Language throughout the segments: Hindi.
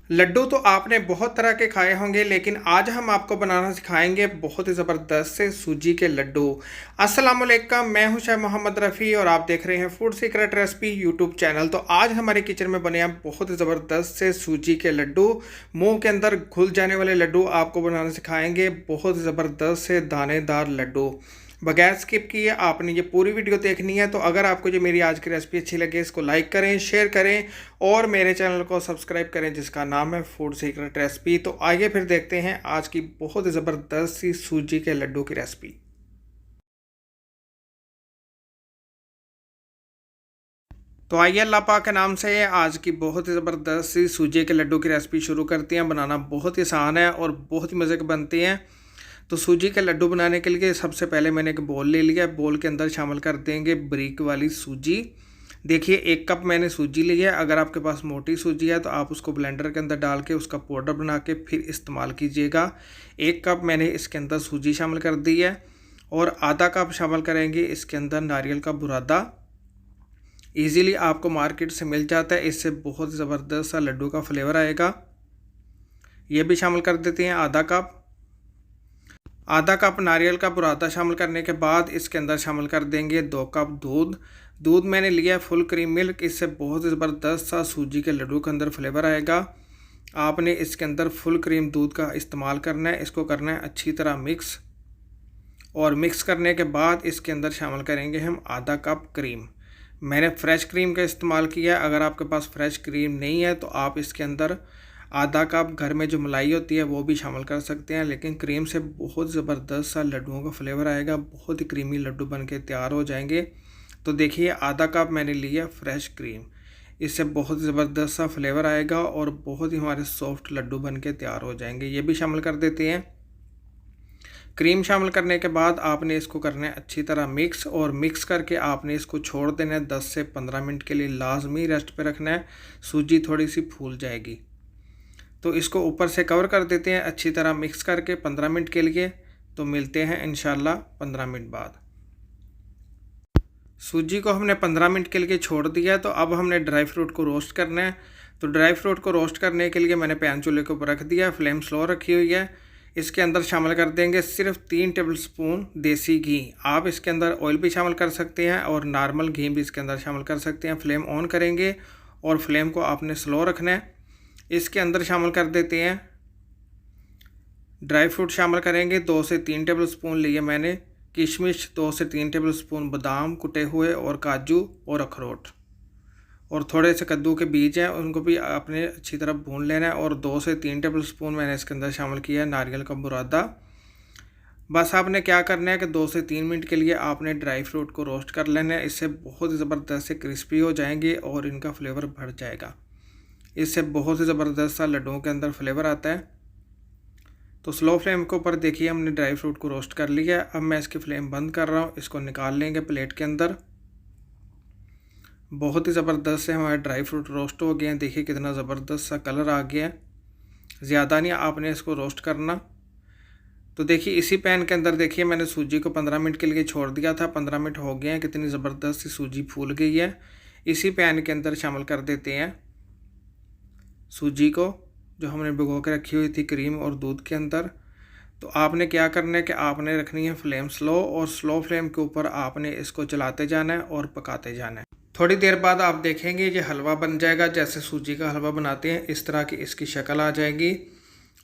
लड्डू तो आपने बहुत तरह के खाए होंगे, लेकिन आज हम आपको बनाना सिखाएंगे बहुत ही ज़बरदस्त से सूजी के लड्डू। अस्सलाम वालेकुम, मैं हूं शाह मोहम्मद रफ़ी और आप देख रहे हैं food secret recipe YouTube channel. तो आज हमारे किचन में बने हैं बहुत ही ज़बरदस्त से सूजी के लड्डू। मुंह के अंदर घुल जाने वाले लड्डू आपको बनाना सिखाएंगे, बहुत ज़बरदस्त से दानेदार लड्डू। बगैर स्किप किए आपने ये पूरी वीडियो देखनी है। तो अगर आपको जो मेरी आज की रेसिपी अच्छी लगे, इसको लाइक करें, शेयर करें और मेरे चैनल को सब्सक्राइब करें जिसका नाम है फूड सीक्रेट रेसिपी। तो आइए फिर देखते हैं आज की बहुत ज़बरदस्त सी सूजी के लड्डू की रेसिपी। तो आइए अल्लाह पाक के नाम से आज की बहुत ही ज़बरदस्त सी सूजी के लड्डू की रेसिपी शुरू करते हैं। बनाना बहुत ही आसान है और बहुत ही मज़े के बनते हैं। तो सूजी के लड्डू बनाने के लिए सबसे पहले मैंने एक बोल ले लिया। बोल के अंदर शामिल कर देंगे बारीक वाली सूजी। देखिए 1 कप मैंने सूजी ली है। अगर आपके पास मोटी सूजी है तो आप उसको ब्लेंडर के अंदर डाल के उसका पाउडर बना के फिर इस्तेमाल कीजिएगा। 1 कप मैंने इसके अंदर सूजी शामिल कर दी है और आधा कप शामिल करेंगे इसके अंदर नारियल का बुरादा। ईज़िली आपको मार्केट से मिल जाता है, इससे बहुत ज़बरदस्त सा लड्डू का फ्लेवर आएगा। ये भी शामिल कर देते हैं आधा कप नारियल का बुरादा शामिल करने के बाद इसके अंदर शामिल कर देंगे 2 कप दूध मैंने लिया फुल क्रीम मिल्क। इससे बहुत ज़बरदस्त सा सूजी के लड्डू के अंदर फ्लेवर आएगा। आपने इसके अंदर फुल क्रीम दूध का इस्तेमाल करना है। इसको करना है अच्छी तरह मिक्स, और मिक्स करने के बाद इसके अंदर शामिल करेंगे हम आधा कप क्रीम। मैंने फ्रेश क्रीम का इस्तेमाल किया। अगर आपके पास फ्रेश क्रीम नहीं है तो आप इसके अंदर आधा कप घर में जो मलाई होती है वो भी शामिल कर सकते हैं, लेकिन क्रीम से बहुत ज़बरदस्त सा लड्डुओं का फ्लेवर आएगा। बहुत ही क्रीमी लड्डू बन के तैयार हो जाएंगे। तो देखिए आधा कप मैंने लिया फ्रेश क्रीम, इससे बहुत ज़बरदस्त सा फ्लेवर आएगा और बहुत ही हमारे सॉफ्ट लड्डू बन के तैयार हो जाएंगे। ये भी शामिल कर देते हैं। क्रीम शामिल करने के बाद आपने इसको करना है अच्छी तरह मिक्स, और मिक्स करके आपने इसको छोड़ देना है 10 से 15 मिनट के लिए। लाजमी रेस्ट पे रखना है, सूजी थोड़ी सी फूल जाएगी। तो इसको ऊपर से कवर कर देते हैं अच्छी तरह मिक्स करके 15 मिनट के लिए। तो मिलते हैं इंशाल्लाह 15 मिनट बाद। सूजी को हमने 15 मिनट के लिए छोड़ दिया। तो अब हमने ड्राई फ्रूट को रोस्ट करना है। तो ड्राई फ्रूट को रोस्ट करने के लिए मैंने पैन चूल्हे के ऊपर रख दिया, फ्लेम स्लो रखी हुई है। इसके अंदर शामिल कर देंगे सिर्फ 3 टेबलस्पून देसी घी। आप इसके अंदर ऑयल भी शामिल कर सकते हैं और नॉर्मल घी भी इसके अंदर शामिल कर सकते हैं। फ्लेम ऑन करेंगे और फ्लेम को आपने स्लो रखना है। इसके अंदर शामिल कर देते हैं ड्राई फ्रूट शामिल करेंगे। 2 से 3 टेबलस्पून लिए मैंने किशमिश, 2 से 3 टेबलस्पून बादाम कुटे हुए और काजू और अखरोट, और थोड़े से कद्दू के बीज हैं उनको भी आपने अच्छी तरह भून लेना है। और 2 से 3 टेबलस्पून मैंने इसके अंदर शामिल किया है नारियल का बुरादा। बस आपने क्या करना है कि 2 से 3 मिनट के लिए आपने ड्राई फ्रूट को रोस्ट कर लेना है। इससे बहुत ज़बरदस्त से क्रिस्पी हो जाएंगे और इनका फ्लेवर बढ़ जाएगा। इससे बहुत ही ज़बरदस्त सा लड्डुओं के अंदर फ्लेवर आता है। तो स्लो फ्लेम के ऊपर देखिए हमने ड्राई फ्रूट को रोस्ट कर लिया। अब मैं इसकी फ्लेम बंद कर रहा हूँ। इसको निकाल लेंगे प्लेट के अंदर। बहुत ही ज़बरदस्त से हमारे ड्राई फ्रूट रोस्ट हो गए हैं। देखिए कितना ज़बरदस्त सा कलर आ गया है। ज़्यादा नहीं आपने इसको रोस्ट करना। तो देखिए इसी पैन के अंदर देखिए मैंने सूजी को 15 मिनट के लिए छोड़ दिया था। 15 मिनट हो गए हैं, कितनी ज़बरदस्त सी सूजी फूल गई है। इसी पैन के अंदर शामिल कर देते हैं सूजी को जो हमने भिगो के रखी हुई थी क्रीम और दूध के अंदर। तो आपने क्या करना है कि आपने रखनी है फ्लेम स्लो, और स्लो फ्लेम के ऊपर आपने इसको चलाते जाना है और पकाते जाना है। थोड़ी देर बाद आप देखेंगे ये हलवा बन जाएगा। जैसे सूजी का हलवा बनाते हैं इस तरह की इसकी शक्ल आ जाएगी।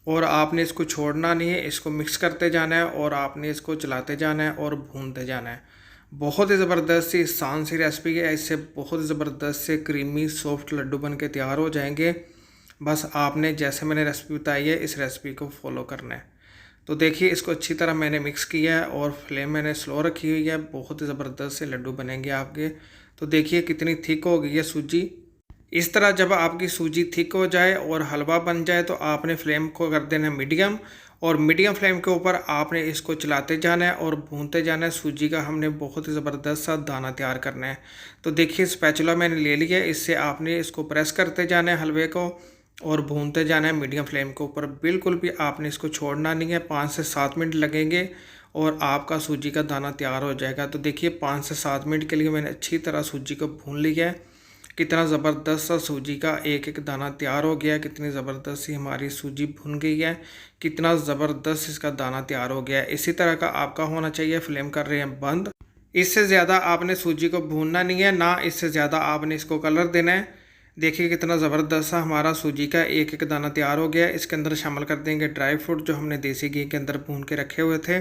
और आपने इसको छोड़ना नहीं है, इसको मिक्स करते जाना है और आपने इसको चलाते जाना है और भूनते जाना है। बहुत ही ज़बरदस्त सी आसान सी रेसिपी है। इससे बहुत ज़बरदस्त से क्रीमी सॉफ्ट लड्डू बन के तैयार हो जाएंगे। बस आपने जैसे मैंने रेसिपी बताई है इस रेसिपी को फॉलो करना है। तो देखिए इसको अच्छी तरह मैंने मिक्स किया है और फ्लेम मैंने स्लो रखी हुई है। बहुत ही ज़बरदस्त से लड्डू बनेंगे आपके। तो देखिए कितनी थिक हो गई है सूजी। इस तरह जब आपकी सूजी थिक हो जाए और हलवा बन जाए तो आपने फ्लेम को कर देना है मीडियम, और मीडियम फ्लेम के ऊपर आपने इसको चलाते जाना है और भूनते जाना है। सूजी का हमने बहुत ही ज़बरदस्त सा दाना तैयार करना है। तो देखिए स्पैचुला मैंने ले लिया है, इससे आपने इसको प्रेस करते जाना है हलवे को और भूनते जाना है मीडियम फ्लेम के ऊपर। बिल्कुल भी आपने इसको छोड़ना नहीं है। 5 से 7 मिनट लगेंगे और आपका सूजी का दाना तैयार हो जाएगा। तो देखिए 5 से 7 मिनट के लिए मैंने अच्छी तरह सूजी को भून लिया है। कितना ज़बरदस्त सा सूजी का एक एक दाना तैयार हो गया है। कितनी ज़बरदस्त सी हमारी सूजी भुन गई है। कितना ज़बरदस्त इसका दाना तैयार हो गया है। इसी तरह का आपका होना चाहिए। फ्लेम कर रहे हैं बंद। इससे ज़्यादा आपने सूजी को भूनना नहीं है, ना इससे ज़्यादा आपने इसको कलर देना है। देखिए कितना ज़बरदस्त सा हमारा सूजी का एक एक दाना तैयार हो गया है। इसके अंदर शामिल कर देंगे ड्राई फ्रूट जो हमने देसी घी के अंदर भून के रखे हुए थे।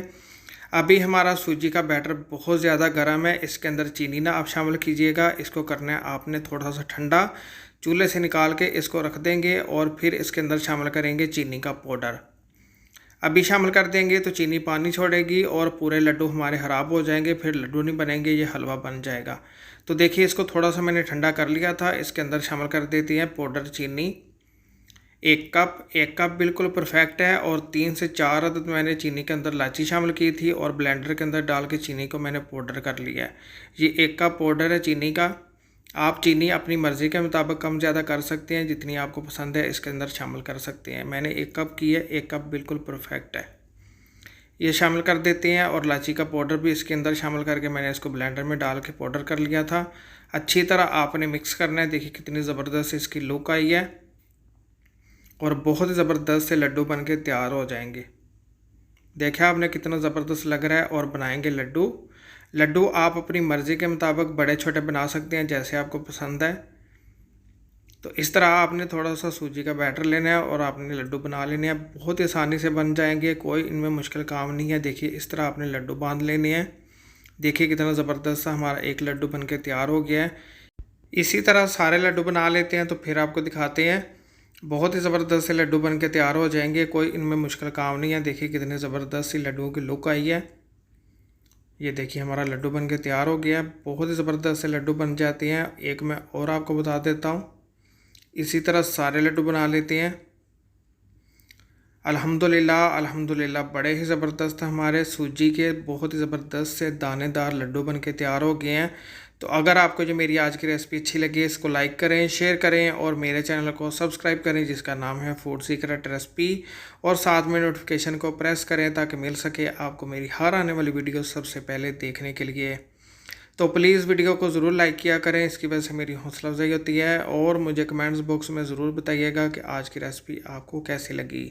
अभी हमारा सूजी का बैटर बहुत ज़्यादा गर्म है। इसके अंदर चीनी ना आप शामिल कीजिएगा। इसको करना है आपने थोड़ा सा ठंडा। चूल्हे से निकाल के इसको रख देंगे और फिर इसके अंदर शामिल करेंगे चीनी का पाउडर। अभी शामिल कर देंगे तो चीनी पानी छोड़ेगी और पूरे लड्डू हमारे ख़राब हो जाएंगे, फिर लड्डू नहीं बनेंगे, ये हलवा बन जाएगा। तो देखिए इसको थोड़ा सा मैंने ठंडा कर लिया था। इसके अंदर शामिल कर देती हैं पाउडर चीनी। एक कप बिल्कुल परफेक्ट है। और 3 से 4 अदद मैंने चीनी के अंदर इलायची शामिल की थी और ब्लेंडर के अंदर डाल के चीनी को मैंने पाउडर कर लिया है। ये 1 कप पाउडर है चीनी का। आप चीनी अपनी मर्ज़ी के मुताबिक कम ज़्यादा कर सकते हैं, जितनी आपको पसंद है इसके अंदर शामिल कर सकते हैं। मैंने 1 कप की है, 1 कप बिल्कुल परफेक्ट है। ये शामिल कर देते हैं और इलायची का पाउडर भी इसके अंदर शामिल करके मैंने इसको ब्लेंडर में डाल के पाउडर कर लिया था। अच्छी तरह आपने मिक्स करना है। देखिए कितनी ज़बरदस्त इसकी लुक आई है और बहुत ही ज़बरदस्त से लड्डू बन के तैयार हो जाएंगे। देखा आपने कितना ज़बरदस्त लग रहा है। और बनाएंगे लड्डू आप अपनी मर्ज़ी के मुताबिक बड़े छोटे बना सकते हैं, जैसे आपको पसंद है। तो इस तरह आपने थोड़ा सा सूजी का बैटर लेना है और आपने लड्डू बना लेने हैं। बहुत ही आसानी से बन जाएंगे, कोई इनमें मुश्किल काम नहीं है। देखिए इस तरह आपने लड्डू बांध लेने हैं। देखिए कितना ज़बरदस्त सा हमारा एक लड्डू बन के तैयार हो गया है। इसी तरह सारे लड्डू बना लेते हैं तो फिर आपको दिखाते हैं। बहुत ही ज़बरदस्त से लड्डू बन के तैयार हो जाएंगे, कोई इनमें मुश्किल काम नहीं है। देखिए कितने ज़बरदस्त सी लड्डुओं की लुक आई है। ये देखिए हमारा लड्डू बन के तैयार हो गया है। बहुत ही ज़बरदस्त से लड्डू बन जाते हैं। एक मैं और आपको बता देता हूँ। इसी तरह सारे लड्डू बना लेते हैं। अल्हम्दुलिल्लाह अल्हम्दुलिल्लाह बड़े ही ज़बरदस्त हमारे सूजी के बहुत ही ज़बरदस्त से दानेदार लड्डू बन के तैयार हो गए हैं। तो अगर आपको जो मेरी आज की रेसिपी अच्छी लगी, इसको लाइक करें, शेयर करें और मेरे चैनल को सब्सक्राइब करें जिसका नाम है फूड सीक्रेट रेसिपी। और साथ में नोटिफिकेशन को प्रेस करें ताकि मिल सके आपको मेरी हर आने वाली वीडियो सबसे पहले देखने के लिए। तो प्लीज़ वीडियो को ज़रूर लाइक किया करें, इसकी वजह से मेरी हौसला अफजाई होती है। और मुझे कमेंट्स बॉक्स में ज़रूर बताइएगा कि आज की रेसिपी आपको कैसी लगी।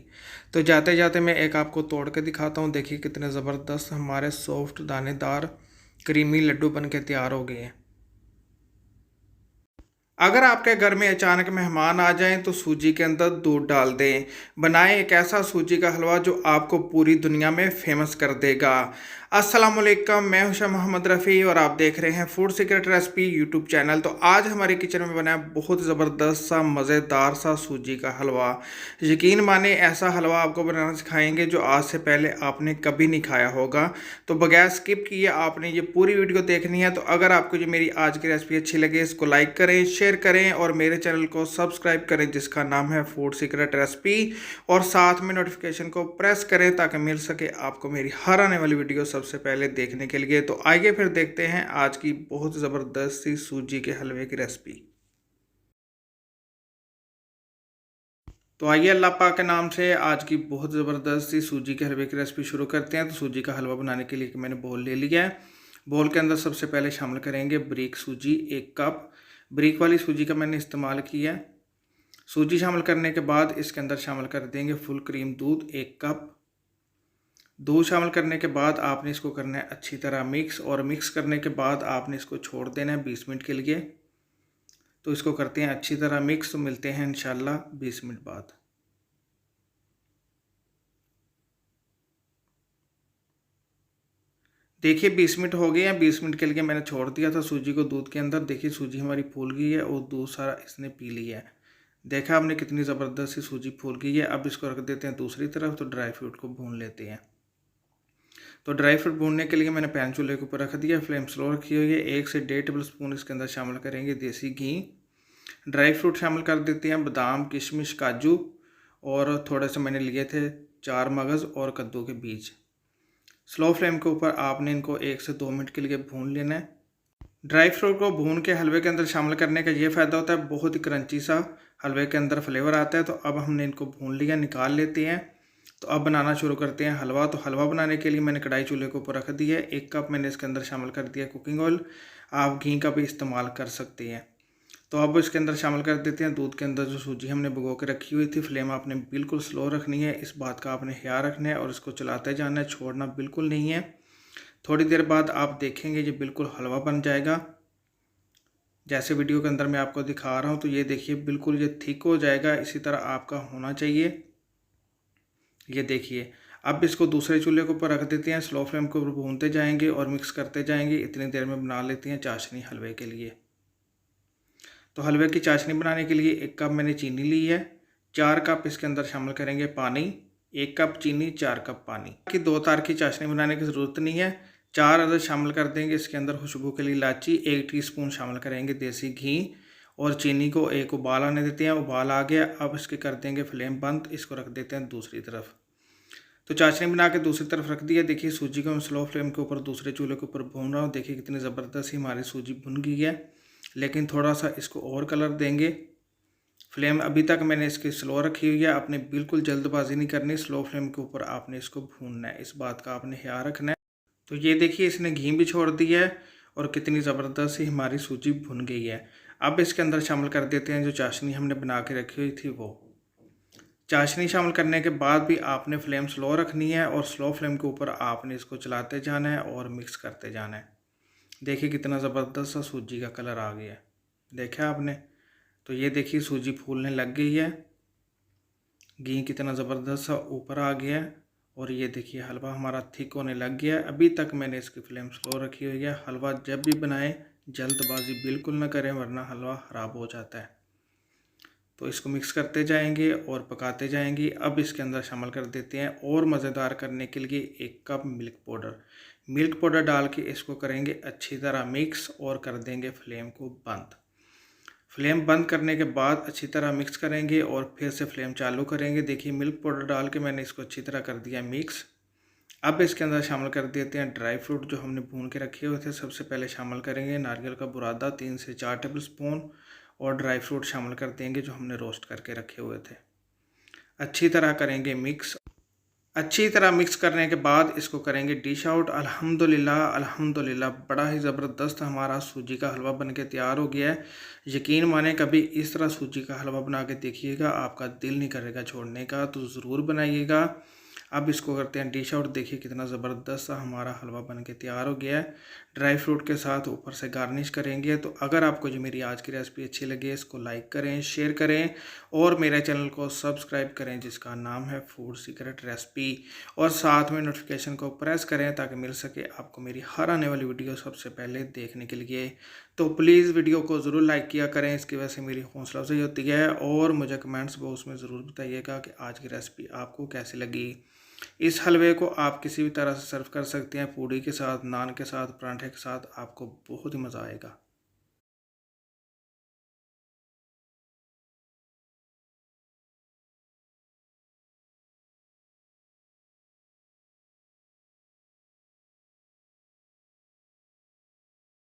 तो जाते जाते मैं एक आपको तोड़ के दिखाता हूँ। देखिए कितने ज़बरदस्त हमारे सॉफ्ट दानेदार क्रीमी लड्डू बन के तैयार हो गए हैं। अगर आपके घर में अचानक मेहमान आ जाएं तो सूजी के अंदर दूध डाल दें। बनाएं एक ऐसा सूजी का हलवा जो आपको पूरी दुनिया में फेमस कर देगा। अस्सलाम वालेकुम, मैं हूं शाह मोहम्मद रफ़ी और आप देख रहे हैं food secret recipe YouTube channel. तो आज हमारे किचन में बना है बहुत ज़बरदस्त सा मज़ेदार सा सूजी का हलवा। यकीन माने ऐसा हलवा आपको बनाना सिखाएंगे जो आज से पहले आपने कभी नहीं खाया होगा। तो बगैर स्किप किए आपने ये पूरी वीडियो देखनी है। तो अगर आपको जो मेरी आज की रेसिपी अच्छी लगे, इसको लाइक करें, शेयर करें और मेरे चैनल को सब्सक्राइब करें जिसका नाम है फूड सीक्रेट रेसिपी। और साथ में नोटिफिकेशन को प्रेस करें ताकि मिल सके आपको मेरी हर आने वाली वीडियो सबसे पहले देखने के लिए। तो आइए फिर देखते हैं आज की बहुत ज़बरदस्त सी सूजी के हलवे की रेसिपी। तो आइए अल्लाह पाक के नाम से आज की बहुत ज़बरदस्त सी सूजी के हलवे की रेसिपी शुरू करते हैं। तो सूजी का हलवा बनाने के लिए मैंने बोल ले लिया है। बोल के अंदर सबसे पहले शामिल करेंगे बारीक सूजी 1 कप। बारीक वाली सूजी का मैंने इस्तेमाल किया है। सूजी शामिल करने के बाद इसके अंदर शामिल कर देंगे फुल क्रीम दूध 1 कप। दूध शामिल करने के बाद आपने इसको करना है अच्छी तरह मिक्स। और मिक्स करने के बाद आपने इसको छोड़ देना है 20 मिनट के लिए। तो इसको करते हैं अच्छी तरह मिक्स। तो मिलते हैं इंशाल्लाह 20 मिनट बाद। देखिए 20 मिनट हो गए हैं। 20 मिनट के लिए मैंने छोड़ दिया था सूजी को दूध के अंदर। देखिए सूजी हमारी फूल गई है और दूध सारा इसने पी लिया है। देखा आपने कितनी ज़बरदस्त सी सूजी फूल गई है। अब इसको रख देते हैं दूसरी तरफ। तो ड्राई फ्रूट को भून लेते हैं। तो ड्राई फ्रूट भूनने के लिए मैंने पैन चूल्हे के ऊपर रख दिया, फ्लेम स्लो रखी हुई है। 1 से 1.5 टेबल स्पून इसके अंदर शामिल करेंगे देसी घी। ड्राई फ्रूट शामिल कर देते हैं बादाम, किशमिश, काजू और थोड़े से मैंने लिए थे 4 मगज़ और कद्दू के बीज। स्लो फ्लेम के ऊपर आपने इनको 1 से 2 मिनट के लिए भून लेना है। ड्राई फ्रूट को भून के हलवे के अंदर शामिल करने का ये फ़ायदा होता है, बहुत ही क्रंची सा हलवे के अंदर फ्लेवर आता है। तो अब हमने इनको भून लिया, निकाल लेते हैं। तो अब बनाना शुरू करते हैं हलवा। तो हलवा बनाने के लिए मैंने कढ़ाई चूल्हे के ऊपर रख दी है। 1 कप मैंने इसके अंदर शामिल कर दिया कुकिंग ऑयल। आप घी का भी इस्तेमाल कर सकते हैं। तो अब इसके अंदर शामिल कर देते हैं दूध के अंदर जो सूजी हमने भिगो के रखी हुई थी। फ्लेम आपने बिल्कुल स्लो रखनी है, इस बात का आपने ख्याल रखना है और इसको चलाते जाना है, छोड़ना बिल्कुल नहीं है। थोड़ी देर बाद आप देखेंगे ये बिल्कुल हलवा बन जाएगा। जैसे वीडियो के अंदर मैं आपको दिखा रहा हूँ, तो ये देखिए बिल्कुल ये थिक हो जाएगा, इसी तरह आपका होना चाहिए। ये देखिए, अब इसको दूसरे चूल्हे के ऊपर रख देते हैं, स्लो फ्लेम के ऊपर भूनते जाएंगे और मिक्स करते जाएंगे। इतनी देर में बना लेते हैं चाशनी हलवे के लिए। तो हलवे की चाशनी बनाने के लिए 1 कप मैंने चीनी ली है, 4 कप इसके अंदर शामिल करेंगे पानी, 1 कप चीनी 4 कप पानी। कि 2 तार की चाशनी बनाने की ज़रूरत नहीं है। 4 अदद शामिल कर देंगे इसके अंदर खुशबू के लिए इलायची, 1 टीस्पून शामिल करेंगे देसी घी और चीनी को एक उबाल आने देते हैं। उबाल आ गया, अब इसके कर देंगे फ्लेम बंद, इसको रख देते हैं दूसरी तरफ। तो चाशनी बना के दूसरी तरफ रख दिया। देखिए सूजी को मैं स्लो फ्लेम के ऊपर दूसरे चूल्हे के ऊपर भून रहा हूँ। देखिए कितनी ज़बरदस्त ही हमारी सूजी भुन गई है, लेकिन थोड़ा सा इसको और कलर देंगे। फ्लेम अभी तक मैंने इसकी स्लो रखी हुई है, आपने बिल्कुल जल्दबाजी नहीं करनी, स्लो फ्लेम के ऊपर आपने इसको भूनना है, इस बात का आपने ख्याल रखना है। तो ये देखिए इसने घी भी छोड़ दिया है और कितनी ज़बरदस्त सी हमारी सूजी भुन गई है। अब इसके अंदर शामिल कर देते हैं जो चाशनी हमने बना के रखी हुई थी वो। चाशनी शामिल करने के बाद भी आपने फ्लेम स्लो रखनी है और स्लो फ्लेम के ऊपर आपने इसको चलाते जाना है और मिक्स करते जाना है। देखिए कितना ज़बरदस्त सा सूजी का कलर आ गया है, देखा आपने। तो ये देखिए सूजी फूलने लग गई है, घी कितना ज़बरदस्त सा ऊपर आ गया है और ये देखिए हलवा हमारा थिक होने लग गया है। अभी तक मैंने इसकी फ्लेम स्लो रखी हुई है। हलवा जब भी बनाएं जल्दबाजी बिल्कुल ना करें, वरना हलवा ख़राब हो जाता है। तो इसको मिक्स करते जाएंगे और पकाते जाएंगे। अब इसके अंदर शामिल कर देते हैं और मज़ेदार करने के लिए 1 कप मिल्क पाउडर डाल के इसको करेंगे अच्छी तरह मिक्स और कर देंगे फ्लेम को बंद। फ्लेम बंद करने के बाद अच्छी तरह मिक्स करेंगे और फिर से फ्लेम चालू करेंगे। देखिए मिल्क पाउडर डाल के मैंने इसको अच्छी तरह कर दिया मिक्स। अब इसके अंदर शामिल कर देते हैं ड्राई फ्रूट जो हमने भून के रखे हुए थे। सबसे पहले शामिल करेंगे नारियल का बुरादा 3 से 4 टेबल स्पून और ड्राई फ्रूट शामिल कर देंगे जो हमने रोस्ट करके रखे हुए थे। अच्छी तरह करेंगे मिक्स। अच्छी तरह मिक्स करने के बाद इसको करेंगे डिश आउट। अल्हम्दुलिल्लाह बड़ा ही ज़बरदस्त हमारा सूजी का हलवा बनके तैयार हो गया है। यकीन माने कभी इस तरह सूजी का हलवा बना के देखिएगा, आपका दिल नहीं करेगा छोड़ने का, तो ज़रूर बनाइएगा। अब इसको करते हैं डिश आउट। देखिए कितना ज़बरदस्त सा हमारा हलवा बन के तैयार हो गया है। ड्राई फ्रूट के साथ ऊपर से गार्निश करेंगे। तो अगर आपको जो मेरी आज की रेसिपी अच्छी लगे इसको लाइक करें, शेयर करें और मेरे चैनल को सब्सक्राइब करें जिसका नाम है फूड सीक्रेट रेसिपी, और साथ में नोटिफिकेशन को प्रेस करें ताकि मिल सके आपको मेरी हर आने वाली वीडियो सबसे पहले देखने के लिए। तो प्लीज़ वीडियो को ज़रूर लाइक किया करें, इसकी वजह से मेरी हौसला अफजाई होती है। और मुझे कमेंट्स बॉक्स में ज़रूर बताइएगा कि आज की रेसिपी आपको कैसी लगी। इस हलवे को आप किसी भी तरह से सर्व कर सकते हैं, पूड़ी के साथ, नान के साथ, पराठे के साथ, आपको बहुत ही मज़ा आएगा।